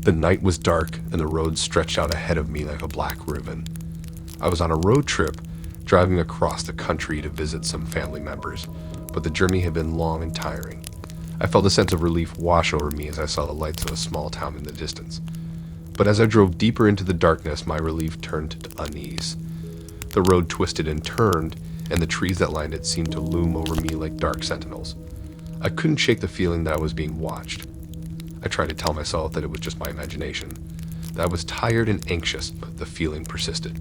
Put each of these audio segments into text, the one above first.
The night was dark, and the road stretched out ahead of me like a black ribbon. I was on a road trip, driving across the country to visit some family members, but the journey had been long and tiring. I felt a sense of relief wash over me as I saw the lights of a small town in the distance. But as I drove deeper into the darkness, my relief turned to unease. The road twisted and turned, and the trees that lined it seemed to loom over me like dark sentinels. I couldn't shake the feeling that I was being watched. I tried to tell myself that it was just my imagination, that I was tired and anxious, but the feeling persisted.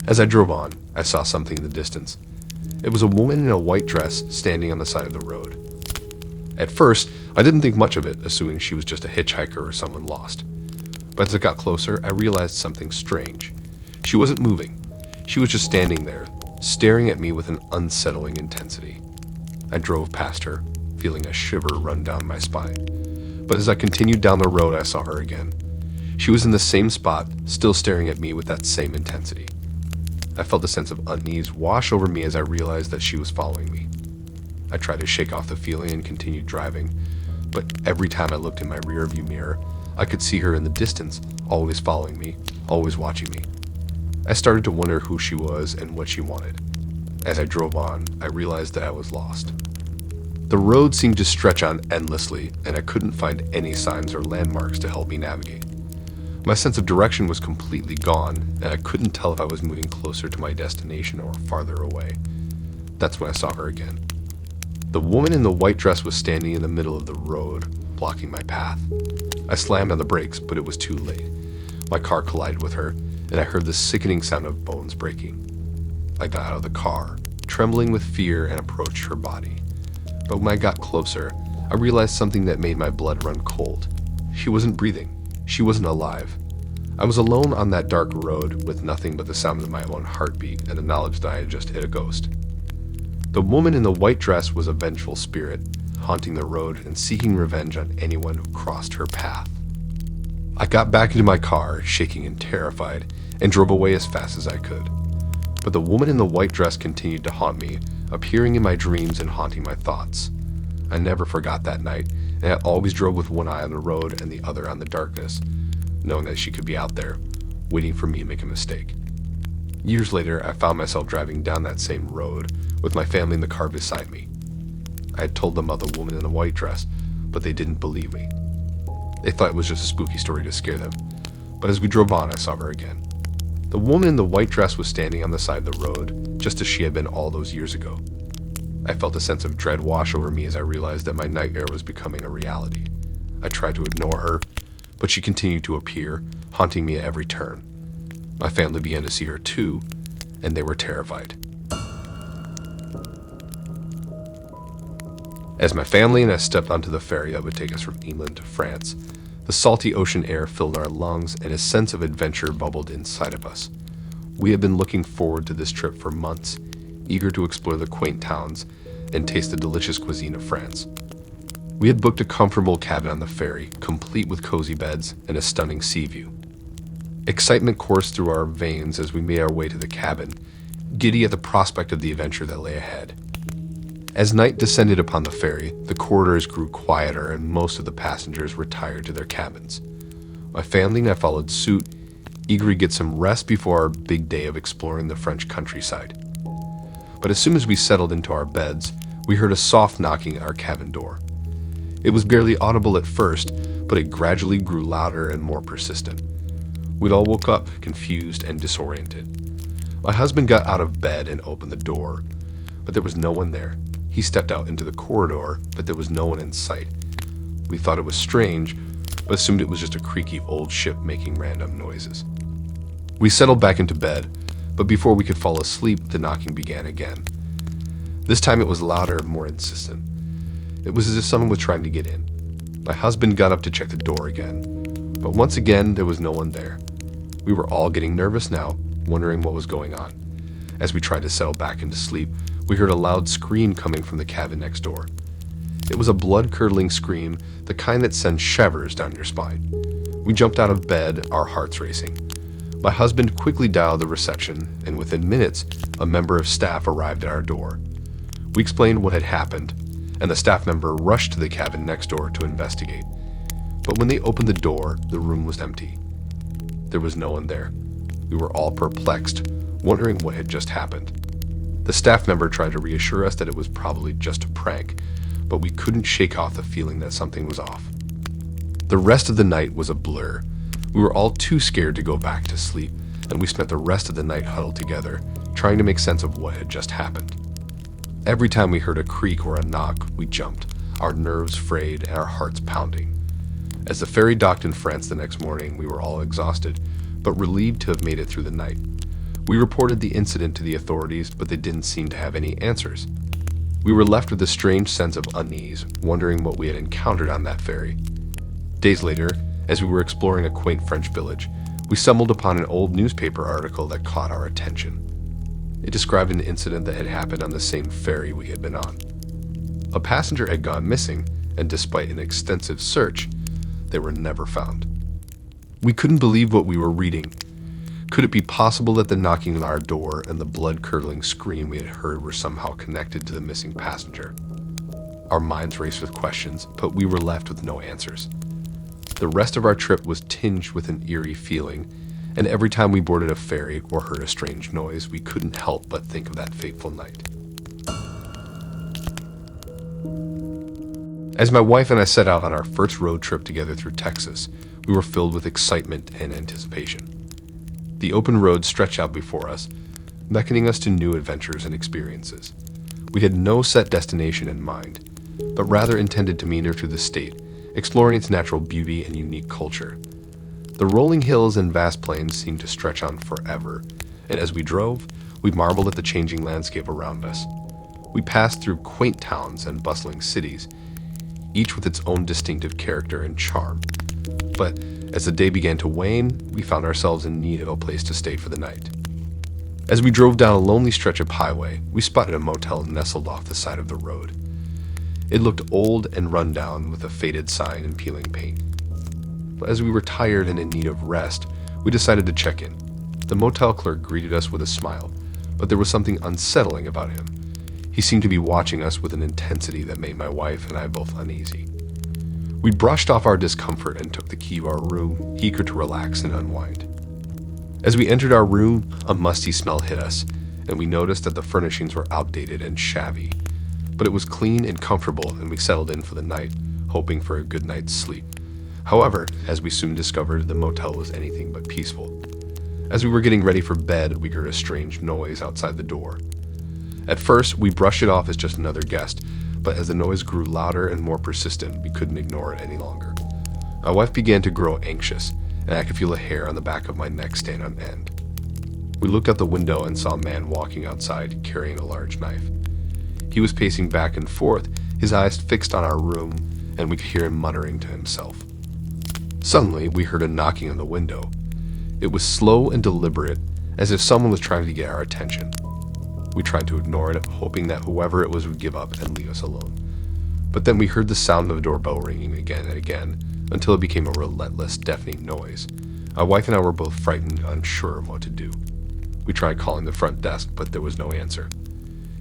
As I drove on, I saw something in the distance. It was a woman in a white dress standing on the side of the road. At first, I didn't think much of it, assuming she was just a hitchhiker or someone lost. But as I got closer, I realized something strange. She wasn't moving. She was just standing there, staring at me with an unsettling intensity. I drove past her, feeling a shiver run down my spine. But as I continued down the road, I saw her again. She was in the same spot, still staring at me with that same intensity. I felt a sense of unease wash over me as I realized that she was following me. I tried to shake off the feeling and continued driving, but every time I looked in my rearview mirror, I could see her in the distance, always following me, always watching me. I started to wonder who she was and what she wanted. As I drove on, I realized that I was lost. The road seemed to stretch on endlessly, and I couldn't find any signs or landmarks to help me navigate. My sense of direction was completely gone, and I couldn't tell if I was moving closer to my destination or farther away. That's when I saw her again. The woman in the white dress was standing in the middle of the road, blocking my path. I slammed on the brakes, but it was too late. My car collided with her, and I heard the sickening sound of bones breaking. I got out of the car, trembling with fear, and approached her body. But when I got closer, I realized something that made my blood run cold. She wasn't breathing. She wasn't alive. I was alone on that dark road with nothing but the sound of my own heartbeat and the knowledge that I had just hit a ghost. The woman in the white dress was a vengeful spirit, haunting the road and seeking revenge on anyone who crossed her path. I got back into my car, shaking and terrified, and drove away as fast as I could. But the woman in the white dress continued to haunt me, appearing in my dreams and haunting my thoughts. I never forgot that night, and I always drove with one eye on the road and the other on the darkness, knowing that she could be out there, waiting for me to make a mistake. Years later, I found myself driving down that same road, with my family in the car beside me. I had told them about the woman in the white dress, but they didn't believe me. They thought it was just a spooky story to scare them, but as we drove on, I saw her again. The woman in the white dress was standing on the side of the road, just as she had been all those years ago. I felt a sense of dread wash over me as I realized that my nightmare was becoming a reality. I tried to ignore her, but she continued to appear, haunting me at every turn. My family began to see her too, and they were terrified. As my family and I stepped onto the ferry that would take us from England to France, the salty ocean air filled our lungs and a sense of adventure bubbled inside of us. We had been looking forward to this trip for months, eager to explore the quaint towns and taste the delicious cuisine of France. We had booked a comfortable cabin on the ferry, complete with cozy beds and a stunning sea view. Excitement coursed through our veins as we made our way to the cabin, giddy at the prospect of the adventure that lay ahead. As night descended upon the ferry, the corridors grew quieter and most of the passengers retired to their cabins. My family and I followed suit, eager to get some rest before our big day of exploring the French countryside. But as soon as we settled into our beds, we heard a soft knocking at our cabin door. It was barely audible at first, but it gradually grew louder and more persistent. We'd all woke up, confused and disoriented. My husband got out of bed and opened the door, but there was no one there. He stepped out into the corridor, but there was no one in sight. We thought it was strange, but assumed it was just a creaky old ship making random noises. We settled back into bed, but before we could fall asleep, the knocking began again. This time it was louder and more insistent. It was as if someone was trying to get in. My husband got up to check the door again, but once again there was no one there. We were all getting nervous now, wondering what was going on. As we tried to settle back into sleep, we heard a loud scream coming from the cabin next door. It was a blood-curdling scream, the kind that sends shivers down your spine. We jumped out of bed, our hearts racing. My husband quickly dialed the reception, and within minutes, a member of staff arrived at our door. We explained what had happened, and the staff member rushed to the cabin next door to investigate. But when they opened the door, the room was empty. There was no one there. We were all perplexed, wondering what had just happened. The staff member tried to reassure us that it was probably just a prank, but we couldn't shake off the feeling that something was off. The rest of the night was a blur. We were all too scared to go back to sleep, and we spent the rest of the night huddled together, trying to make sense of what had just happened. Every time we heard a creak or a knock, we jumped, our nerves frayed and our hearts pounding. As the ferry docked in France the next morning, we were all exhausted, but relieved to have made it through the night. We reported the incident to the authorities, but they didn't seem to have any answers. We were left with a strange sense of unease, wondering what we had encountered on that ferry. Days later, as we were exploring a quaint French village, we stumbled upon an old newspaper article that caught our attention. It described an incident that had happened on the same ferry we had been on. A passenger had gone missing, and despite an extensive search, they were never found. We couldn't believe what we were reading. Could it be possible that the knocking on our door and the blood-curdling scream we had heard were somehow connected to the missing passenger? Our minds raced with questions, but we were left with no answers. The rest of our trip was tinged with an eerie feeling, and every time we boarded a ferry or heard a strange noise, we couldn't help but think of that fateful night. As my wife and I set out on our first road trip together through Texas, we were filled with excitement and anticipation. The open road stretched out before us, beckoning us to new adventures and experiences. We had no set destination in mind, but rather intended to meander through the state, exploring its natural beauty and unique culture. The rolling hills and vast plains seemed to stretch on forever, and as we drove, we marveled at the changing landscape around us. We passed through quaint towns and bustling cities, each with its own distinctive character and charm. But as the day began to wane, we found ourselves in need of a place to stay for the night. As we drove down a lonely stretch of highway, we spotted a motel nestled off the side of the road. It looked old and run down with a faded sign and peeling paint. But as we were tired and in need of rest, we decided to check in. The motel clerk greeted us with a smile, but there was something unsettling about him. He seemed to be watching us with an intensity that made my wife and I both uneasy. We brushed off our discomfort and took the key of our room, eager to relax and unwind. As we entered our room, a musty smell hit us, and we noticed that the furnishings were outdated and shabby. But it was clean and comfortable, and we settled in for the night, hoping for a good night's sleep. However, as we soon discovered, the motel was anything but peaceful. As we were getting ready for bed, we heard a strange noise outside the door. At first, we brushed it off as just another guest, but as the noise grew louder and more persistent, we couldn't ignore it any longer. My wife began to grow anxious, and I could feel the hair on the back of my neck stand on end. We looked out the window and saw a man walking outside, carrying a large knife. He was pacing back and forth, his eyes fixed on our room, and we could hear him muttering to himself. Suddenly, we heard a knocking on the window. It was slow and deliberate, as if someone was trying to get our attention. We tried to ignore it, hoping that whoever it was would give up and leave us alone. But then we heard the sound of the doorbell ringing again and again, until it became a relentless, deafening noise. My wife and I were both frightened, unsure of what to do. We tried calling the front desk, but there was no answer.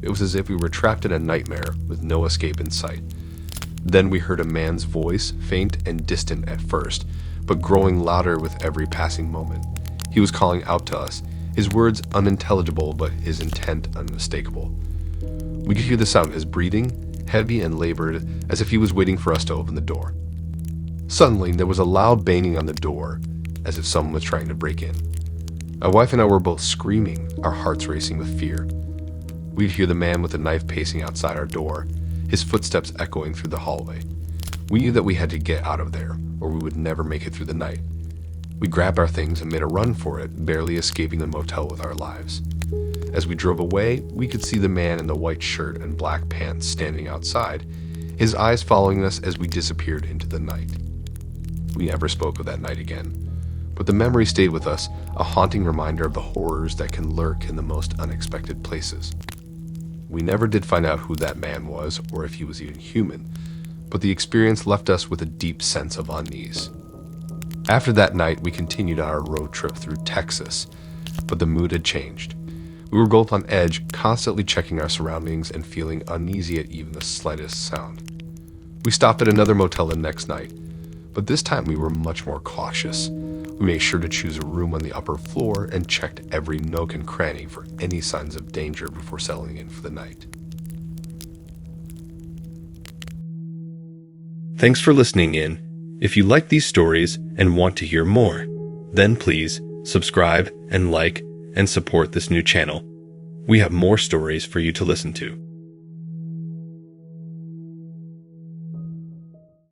It was as if we were trapped in a nightmare with no escape in sight. Then we heard a man's voice, faint and distant at first, but growing louder with every passing moment. He was calling out to us, his words unintelligible, but his intent unmistakable. We could hear the sound of his breathing, heavy and labored, as if he was waiting for us to open the door. Suddenly, there was a loud banging on the door, as if someone was trying to break in. My wife and I were both screaming, our hearts racing with fear. We'd hear the man with the knife pacing outside our door, his footsteps echoing through the hallway. We knew that we had to get out of there, or we would never make it through the night. We grabbed our things and made a run for it, barely escaping the motel with our lives. As we drove away, we could see the man in the white shirt and black pants standing outside, his eyes following us as we disappeared into the night. We never spoke of that night again, but the memory stayed with us, a haunting reminder of the horrors that can lurk in the most unexpected places. We never did find out who that man was, or if he was even human, but the experience left us with a deep sense of unease. After that night, we continued on our road trip through Texas, but the mood had changed. We were both on edge, constantly checking our surroundings and feeling uneasy at even the slightest sound. We stopped at another motel the next night, but this time we were much more cautious. We made sure to choose a room on the upper floor and checked every nook and cranny for any signs of danger before settling in for the night. Thanks for listening in. If you like these stories and want to hear more, then please subscribe and like and support this new channel. We have more stories for you to listen to.